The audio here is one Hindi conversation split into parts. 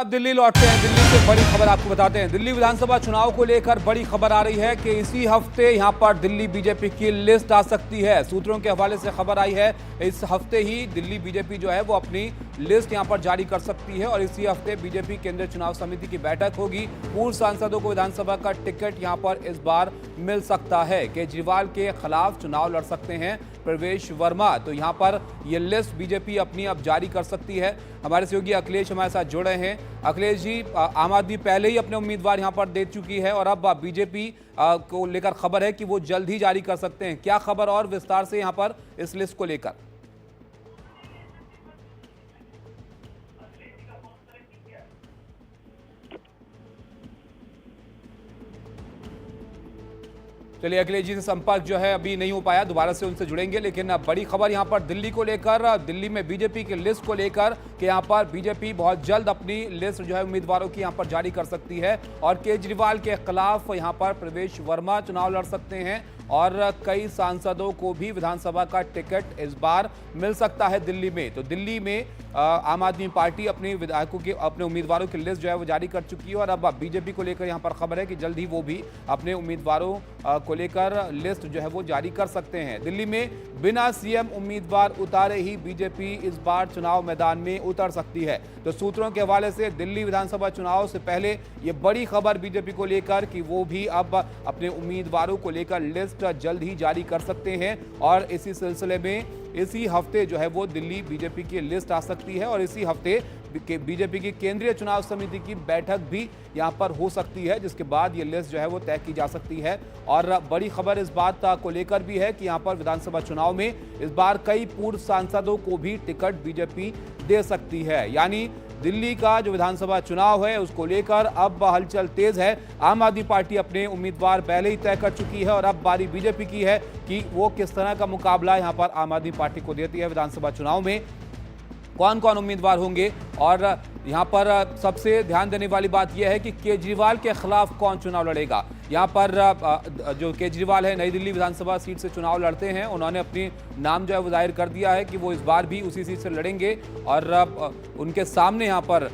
अब दिल्ली लौटते हैं। दिल्ली से बड़ी खबर आपको बताते हैं। दिल्ली विधानसभा चुनाव को लेकर बड़ी खबर आ रही है कि इसी हफ्ते यहां पर दिल्ली बीजेपी की लिस्ट आ सकती है। सूत्रों के हवाले से खबर आई है इस हफ्ते ही दिल्ली बीजेपी जो है वो अपनी लिस्ट यहां पर जारी कर सकती है और इसी हफ्ते बीजेपी केंद्रीय चुनाव समिति की बैठक होगी। पूर्व सांसदों को विधानसभा का टिकट यहां पर इस बार मिल सकता है। केजरीवाल के खिलाफ चुनाव लड़ सकते हैं प्रवेश वर्मा। तो यहां पर यह लिस्ट बीजेपी अपनी अब जारी कर सकती है। हमारे सहयोगी अखिलेश हमारे साथ जुड़ रहे हैं। अखिलेश जी, आम आदमी पहले ही अपने उम्मीदवार यहां पर दे चुकी है और अब बीजेपी को लेकर खबर है कि वो जल्द ही जारी कर सकते हैं। क्या खबर और विस्तार से यहां पर इस लिस्ट को लेकर? चलिए, अखिलेश जी से संपर्क जो है अभी नहीं हो पाया, दोबारा से उनसे जुड़ेंगे। लेकिन बड़ी खबर यहां पर दिल्ली को लेकर, दिल्ली में बीजेपी की लिस्ट को लेकर कि यहां पर बीजेपी बहुत जल्द अपनी लिस्ट जो है उम्मीदवारों की यहां पर जारी कर सकती है और केजरीवाल के खिलाफ यहां पर प्रवेश वर्मा चुनाव लड़ सकते हैं और कई सांसदों को भी विधानसभा का टिकट इस बार मिल सकता है दिल्ली में। तो दिल्ली में आम आदमी पार्टी अपने विधायकों के अपने उम्मीदवारों की लिस्ट जो है वो जारी कर चुकी है और अब बीजेपी को लेकर यहां पर खबर है कि जल्द ही वो भी अपने उम्मीदवारों को लेकर लिस्ट जो है वो जारी कर सकते हैं। दिल्ली में बिना सीएम उम्मीदवार उतारे ही बीजेपी इस बार चुनाव मैदान में उतर सकती है। तो सूत्रों के हवाले से दिल्ली विधानसभा चुनाव से पहले ये बड़ी खबर बीजेपी को लेकर कि वो भी अब अपने उम्मीदवारों को लेकर लिस्ट जल्द ही जारी कर सकते हैं और इसी सिलसिले में इसी हफ्ते जो है वो दिल्ली बीजेपी की लिस्ट आ सकती है और इसी हफ्ते बीजेपी की केंद्रीय चुनाव समिति की बैठक भी यहां पर हो सकती है, जिसके बाद ये लिस्ट जो है वो तय की जा सकती है। और बड़ी खबर इस बात को लेकर भी है कि यहां पर विधानसभा चुनाव में इस बार कई पूर्व सांसदों को भी टिकट बीजेपी दे सकती है। यानी दिल्ली का जो विधानसभा चुनाव है उसको लेकर अब हलचल तेज है। आम आदमी पार्टी अपने उम्मीदवार पहले ही तय कर चुकी है और अब बारी बीजेपी की है कि वो किस तरह का मुकाबला यहां पर आम आदमी पार्टी को देती है विधानसभा चुनाव में, कौन कौन उम्मीदवार होंगे। और यहां पर सबसे ध्यान देने वाली बात यह है कि केजरीवाल के खिलाफ कौन चुनाव लड़ेगा। यहां पर जो केजरीवाल है नई दिल्ली विधानसभा सीट से चुनाव लड़ते हैं, उन्होंने अपनी नाम जो है वो जाहिर कर दिया है कि वो इस बार भी उसी सीट से लड़ेंगे और उनके सामने यहां पर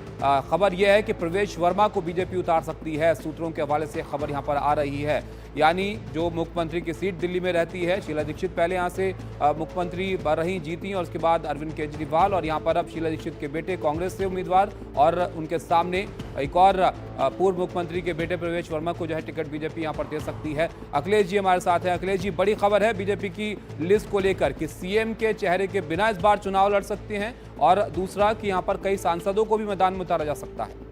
खबर यह है कि प्रवेश वर्मा को बीजेपी उतार सकती है। सूत्रों के हवाले से खबर यहां पर आ रही है। यानी जो मुख्यमंत्री की सीट दिल्ली में रहती है, शीला दीक्षित पहले यहां से मुख्यमंत्री रही, जीती और उसके बाद अरविंद केजरीवाल, और यहां पर अब शीला दीक्षित के बेटे कांग्रेस से उम्मीदवार और उनके सामने एक और पूर्व मुख्यमंत्री के बेटे प्रवेश वर्मा को जो है टिकट बीजेपी यहां पर दे सकती है। अखिलेश जी हमारे साथ हैं। अखिलेश जी, बड़ी खबर है बीजेपी की लिस्ट को लेकर कि सीएम के चेहरे के बिना इस बार चुनाव लड़ सकते हैं और दूसरा कि यहां पर कई सांसदों को भी मैदान में उतारा जा सकता है।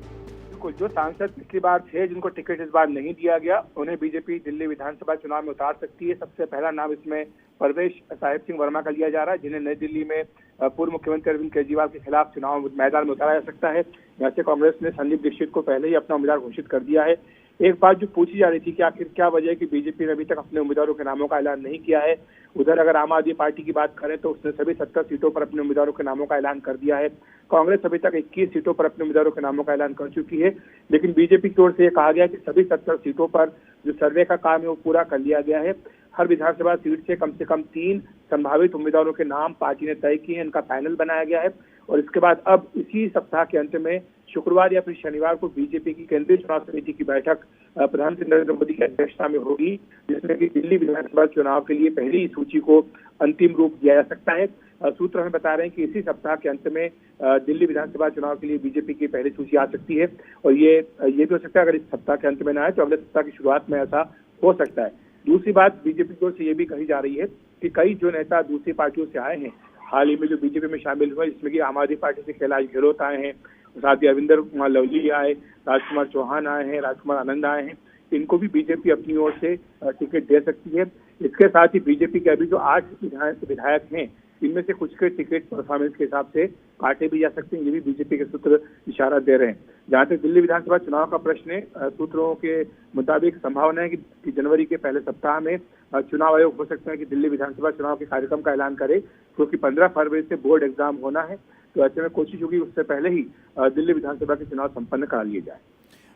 जो सांसद पिछली बार थे जिनको टिकट इस बार नहीं दिया गया, उन्हें बीजेपी दिल्ली विधानसभा चुनाव में उतार सकती है। सबसे पहला नाम इसमें परवेश साहिब सिंह वर्मा का लिया जा रहा है, जिन्हें नई दिल्ली में पूर्व मुख्यमंत्री अरविंद केजरीवाल के खिलाफ चुनाव मैदान में उतारा जा सकता है। यहाँ से कांग्रेस ने संदीप दीक्षित को पहले ही अपना उम्मीदवार घोषित कर दिया है। एक बात जो पूछी जा रही थी कि आखिर क्या वजह है कि बीजेपी ने अभी तक अपने उम्मीदवारों के नामों का ऐलान नहीं किया है। उधर अगर आम आदमी पार्टी की बात करें तो उसने सभी 70 सीटों पर अपने उम्मीदवारों के नामों का ऐलान कर दिया है। कांग्रेस अभी तक 21 सीटों पर अपने उम्मीदवारों के नामों का ऐलान कर चुकी है, लेकिन बीजेपी की ओर से यह कहा गया कि सभी 70 सीटों पर जो सर्वे का काम है वो पूरा कर लिया गया है। हर विधानसभा सीट से कम 3 संभावित उम्मीदवारों के नाम पार्टी ने तय किए हैं, इनका पैनल बनाया गया है और इसके बाद अब इसी सप्ताह के अंत में शुक्रवार या फिर शनिवार को बीजेपी की केंद्रीय चुनाव समिति की बैठक प्रधानमंत्री नरेंद्र मोदी की अध्यक्षता में होगी, जिसमें कि दिल्ली विधानसभा चुनाव के लिए पहली सूची को अंतिम रूप दिया जा सकता है। सूत्र हमें बता रहे हैं कि इसी सप्ताह के अंत में दिल्ली विधानसभा चुनाव के लिए बीजेपी की पहली सूची आ सकती है और ये भी हो सकता है अगर इस सप्ताह के अंत में ना आए तो अगले सप्ताह की शुरुआत में ऐसा हो सकता है। दूसरी बात बीजेपी की ओर से ये भी कही जा रही है कि कई जो नेता दूसरी पार्टियों से आए हैं हाल ही में जो बीजेपी में शामिल हुए, जिसमें कि आम आदमी पार्टी से कैलाश गहलोत आए हैं, साथ ही अरविंदर कुमार लवली आए, राजकुमार चौहान आए हैं, राजकुमार आनंद आए हैं, इनको भी बीजेपी अपनी ओर से टिकट दे सकती है। इसके साथ ही बीजेपी के अभी जो 8 विधायक हैं, इनमें से कुछ के टिकट परफॉर्मेंस के हिसाब से काटे भी जा सकते हैं, ये भी बीजेपी के सूत्र इशारा दे रहे हैं। जहां तक दिल्ली विधानसभा चुनाव का प्रश्न है, सूत्रों के मुताबिक संभावना है कि जनवरी के पहले सप्ताह में चुनाव आयोग हो सकता है कि दिल्ली विधानसभा चुनाव के कार्यक्रम का ऐलान करे, क्योंकि 15 फरवरी से बोर्ड एग्जाम होना है। तो ऐसे में कोशिश होगी उससे पहले ही दिल्ली विधानसभा के चुनाव संपन्न करा लिए जाए।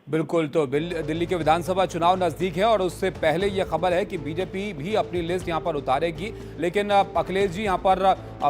बिल्कुल, तो दिल्ली के विधानसभा चुनाव नजदीक है और उससे पहले यह खबर है कि बीजेपी भी अपनी लिस्ट यहां पर उतारेगी। लेकिन अखिलेश जी, यहां पर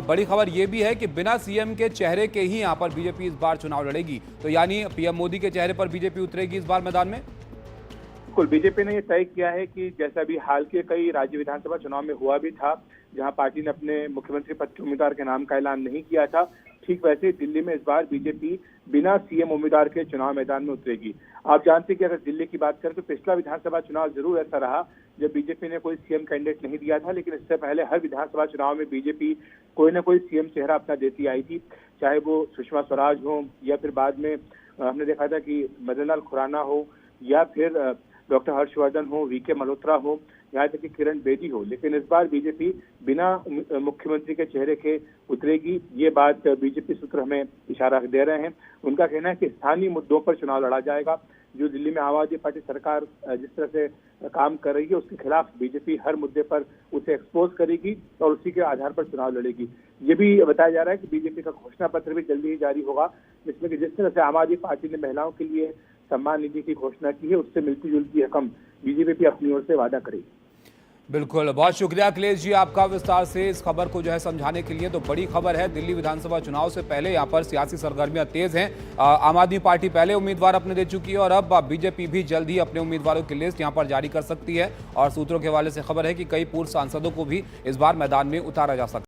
बड़ी खबर यह भी है कि बिना सीएम के चेहरे के ही यहां पर बीजेपी इस बार चुनाव लड़ेगी। तो यानी पीएम मोदी के चेहरे पर बीजेपी उतरेगी इस बार मैदान में। बिल्कुल, बीजेपी ने ये तय किया है कि जैसा भी हाल के कई राज्य विधानसभा चुनाव में हुआ भी था, जहां पार्टी ने अपने मुख्यमंत्री पद के उम्मीदवार के नाम का ऐलान नहीं किया था, ठीक वैसे ही दिल्ली में इस बार बीजेपी बिना सीएम उम्मीदवार के चुनाव मैदान में उतरेगी। आप जानते हैं कि अगर दिल्ली की बात करें तो पिछला विधानसभा चुनाव जरूर ऐसा रहा जब बीजेपी ने कोई सीएम कैंडिडेट नहीं दिया था, लेकिन इससे पहले हर विधानसभा चुनाव में बीजेपी कोई ना कोई सीएम चेहरा अपना देती आई थी, चाहे वो सुषमा स्वराज हो या फिर बाद में हमने देखा था कि मदन लाल खुराना हो या फिर डॉक्टर हर्षवर्धन हो, वीके मल्होत्रा हो, यहाँ तक कि किरण बेदी हो। लेकिन इस बार बीजेपी बिना मुख्यमंत्री के चेहरे के उतरेगी, ये बात बीजेपी सूत्र हमें इशारा दे रहे हैं। उनका कहना है कि स्थानीय मुद्दों पर चुनाव लड़ा जाएगा। जो दिल्ली में आम आदमी पार्टी सरकार जिस तरह से काम कर रही है उसके खिलाफ बीजेपी हर मुद्दे पर उसे एक्सपोज करेगी और उसी के आधार पर चुनाव लड़ेगी। ये भी बताया जा रहा है कि बीजेपी का घोषणा पत्र भी जल्दी ही जारी होगा, जिसमें कि जिस तरह से आम आदमी पार्टी ने महिलाओं के लिए सम्मान निधि की घोषणा की है, उससे मिलती जुलती रकम बीजेपी भी अपनी ओर से वादा करेगी। बिल्कुल, बहुत शुक्रिया अखिलेश जी आपका विस्तार से इस खबर को जो है समझाने के लिए। तो बड़ी खबर है, दिल्ली विधानसभा चुनाव से पहले यहाँ पर सियासी सरगर्मियां तेज हैं। आम आदमी पार्टी पहले उम्मीदवार अपने दे चुकी है और अब बीजेपी भी जल्द ही अपने उम्मीदवारों की लिस्ट यहाँ पर जारी कर सकती है। और सूत्रों के हवाले से खबर है कि कई पूर्व सांसदों को भी इस बार मैदान में उतारा जा सकता है।